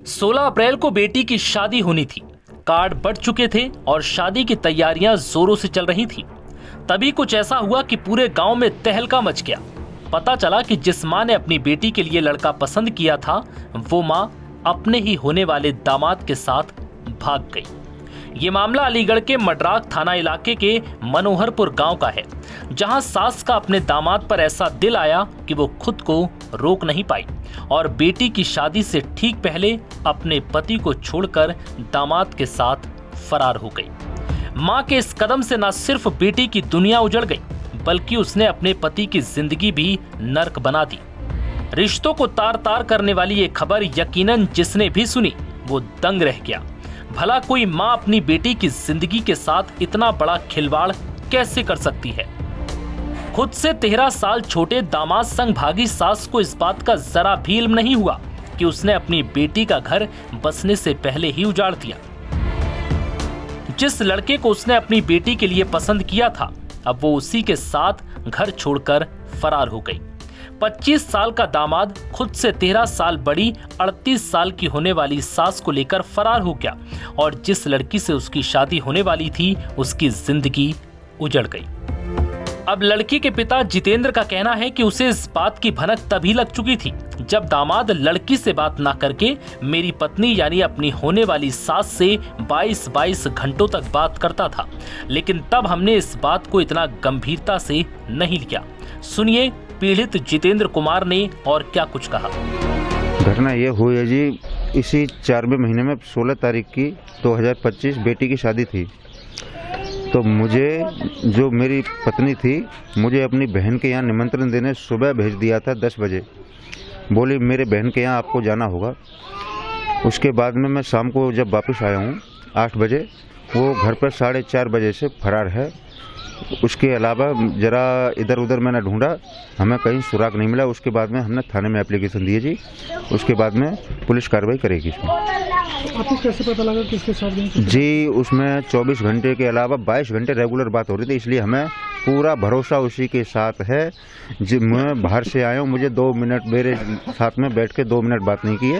16 अप्रैल को बेटी की शादी होनी थी। कार्ड बढ़ चुके थे और शादी की तैयारियां जोरों से चल रही थी। तभी कुछ ऐसा हुआ कि पूरे गांव में तहलका मच गया। पता चला कि जिस मां ने अपनी बेटी के लिए लड़का पसंद किया था, वो मां अपने ही होने वाले दामाद के साथ भाग गई। ये मामला अलीगढ़ के मडराक थाना इलाके के मनोहरपुर गांव का है, जहां सास का अपने दामाद पर ऐसा दिल आया कि वो खुद को रोक नहीं पाई और बेटी की शादी से ठीक पहले अपने पति को छोड़कर दामाद के साथ फरार हो गई। मां के इस कदम से न सिर्फ बेटी की दुनिया उजड़ गई, बल्कि उसने अपने पति की जिंदगी भी नर्क बना दी। रिश्तों को तार तार करने वाली ये खबर यकीनन जिसने भी सुनी वो दंग रह गया। भला कोई मां अपनी बेटी की जिंदगी के साथ इतना बड़ा खिलवाड़ कैसे कर सकती है? खुद से 13 साल छोटे दामाद संग भागी सास को इस बात का जरा भी इल्म नहीं हुआ कि उसने अपनी बेटी का घर बसने से पहले ही उजाड़ दिया। जिस लड़के को उसने अपनी बेटी के लिए पसंद किया था, अब वो उसी के साथ घर छोड़कर फरार हो गई। 25 साल का दामाद खुद से 13 साल बड़ी 38 साल की होने वाली सास को लेकर फरार हो गया और जिस लड़की से उसकी शादी होने वाली थी, उसकी जिंदगी उजड़ गई। अब लड़की के पिता जितेंद्र का कहना है कि उसे इस बात की भनक तभी लग चुकी थी जब दामाद लड़की से बात ना करके मेरी पत्नी यानी अपनी होने वाली सास से 22 घंटों तक बात करता था, लेकिन तब हमने इस बात को इतना गंभीरता से नहीं लिया। सुनिए पीड़ित जितेंद्र कुमार ने और क्या कुछ कहा। घटना ये हुई है जी, इसी 4वें महीने में 16 तारीख की 2025 बेटी की शादी थी। तो मुझे जो मेरी पत्नी थी, मुझे अपनी बहन के यहाँ निमंत्रण देने सुबह भेज दिया था 10 बजे। बोली मेरे बहन के यहाँ आपको जाना होगा। उसके बाद में मैं शाम को जब वापस आया हूँ 8 बजे, वो घर पर 4:30 बजे से फरार है। उसके अलावा जरा इधर उधर मैंने ढूंढा, हमें कहीं सुराग नहीं मिला। उसके बाद में हमने थाने में एप्लीकेशन दी है जी। उसके बाद में पुलिस कार्रवाई करेगी इसमें। आपको कैसे पता लगा किसके साथ गई थी? जी, उसमें 24 घंटे के अलावा 22 घंटे रेगुलर बात हो रही थी, इसलिए हमें पूरा भरोसा उसी के साथ है। जी, मैं बाहर से आया हूँ, मुझे 2 मिनट मेरे साथ में बैठ के 2 मिनट बात नहीं की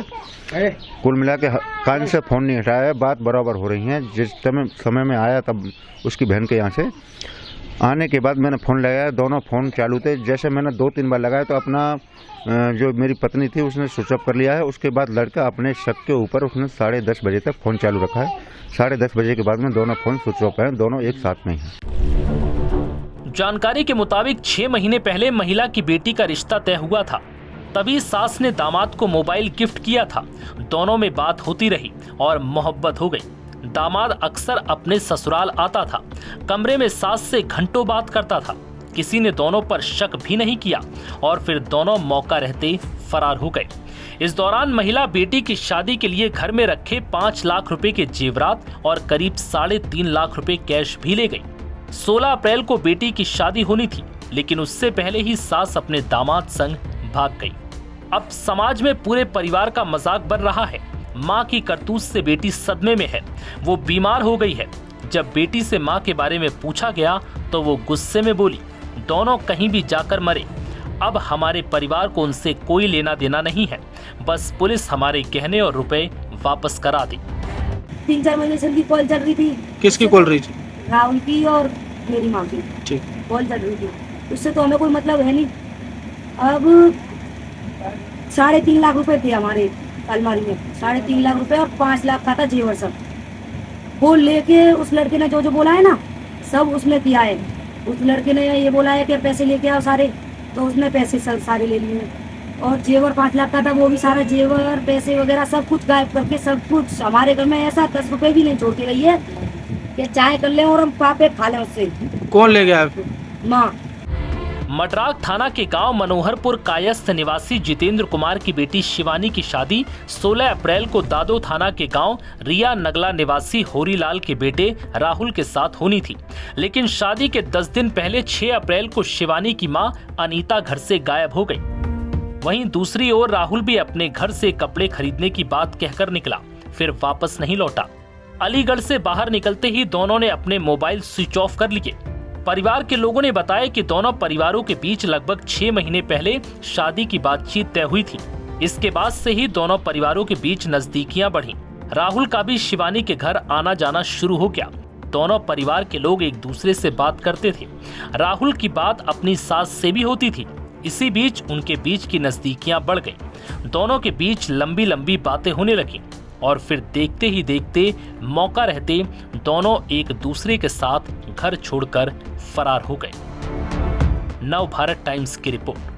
है। कुल मिला के कान से फ़ोन नहीं हटाया है, बात बराबर हो रही है। जिस समय में आया तब उसकी बहन के यहाँ से आने के बाद मैंने फ़ोन लगाया, दोनों फ़ोन चालू थे। जैसे मैंने 2-3 बार लगाया तो अपना जो मेरी पत्नी थी उसने स्विच ऑफ कर लिया है। उसके बाद लड़का अपने शक के ऊपर उसने 10:30 बजे तक फ़ोन चालू रखा है। 10:30 बजे के बाद में दोनों फ़ोन स्विच ऑफ हैं, दोनों एक साथ में हैं। जानकारी के मुताबिक 6 महीने पहले महिला की बेटी का रिश्ता तय हुआ था। तभी सास ने दामाद को मोबाइल गिफ्ट किया था। दोनों में बात होती रही और मोहब्बत हो गई। दामाद अक्सर अपने ससुराल आता था, कमरे में सास से घंटों बात करता था। किसी ने दोनों पर शक भी नहीं किया और फिर दोनों मौका रहते फरार हो गए। इस दौरान महिला बेटी की शादी के लिए घर में रखे 5 लाख रुपए के जेवरात और करीब 3.5 लाख रुपए कैश भी ले गई। 16 अप्रैल को बेटी की शादी होनी थी, लेकिन उससे पहले ही सास अपने दामाद संग भाग गई। अब समाज में पूरे परिवार का मजाक बन रहा है। मां की करतूत से बेटी सदमे में है, वो बीमार हो गई है। जब बेटी से मां के बारे में पूछा गया तो वो गुस्से में बोली, दोनों कहीं भी जाकर मरे, अब हमारे परिवार को उनसे कोई लेना देना नहीं है, बस पुलिस हमारे गहने और रुपए वापस करा दी। 3-4 महीने से उनकी कॉल चल रही थी। किसकी कॉल रही थी? राहुल की और मेरी माँ की ठीक कॉल चल रही थी। उससे तो हमें कोई मतलब है नहीं। अब 3.5 लाख रुपए थे हमारे अलमारी में, 3.5 लाख रुपए और 5 लाख का था जेवर सब। वो लेके उस लड़के ने जो बोला है ना, सब उसने किया है। उस लड़के ने ये बोला है कि पैसे लेके आओ सारे, तो उसने पैसे सारे ले लिए और जेवर 5 लाख का था, वो भी सारा जेवर पैसे वगैरह सब कुछ गायब करके सब कुछ हमारे घर में ऐसा 10 रुपए भी नहीं छोड़ के गई है कि चाय कर ले और हम पापे खा लें उससे। कौन ले गया? माँ। मडराक थाना के गांव मनोहरपुर कायस्थ निवासी जितेंद्र कुमार की बेटी शिवानी की शादी 16 अप्रैल को दादो थाना के गांव रिया नगला निवासी होरीलाल के बेटे राहुल के साथ होनी थी, लेकिन शादी के 10 दिन पहले 6 अप्रैल को शिवानी की मां अनीता घर से गायब हो गई। वहीं दूसरी ओर राहुल भी अपने घर से कपड़े खरीदने की बात कहकर निकला, फिर वापस नहीं लौटा। अलीगढ़ से बाहर निकलते ही दोनों ने अपने मोबाइल स्विच ऑफ कर लिए। परिवार के लोगों ने बताया कि दोनों परिवारों के बीच लगभग 6 महीने पहले शादी की बातचीत तय हुई थी। इसके बाद से ही दोनों परिवारों के बीच नजदीकियां बढ़ी। राहुल का भी शिवानी के घर आना जाना शुरू हो गया। दोनों परिवार के लोग एक दूसरे से बात करते थे। राहुल की बात अपनी सास से भी होती थी। इसी बीच उनके बीच की नजदीकियां बढ़ गईं। दोनों के बीच लंबी लंबी बातें होने लगी और फिर देखते ही देखते मौका रहते दोनों एक दूसरे के साथ घर छोड़कर फरार हो गए। नव भारत टाइम्स की रिपोर्ट।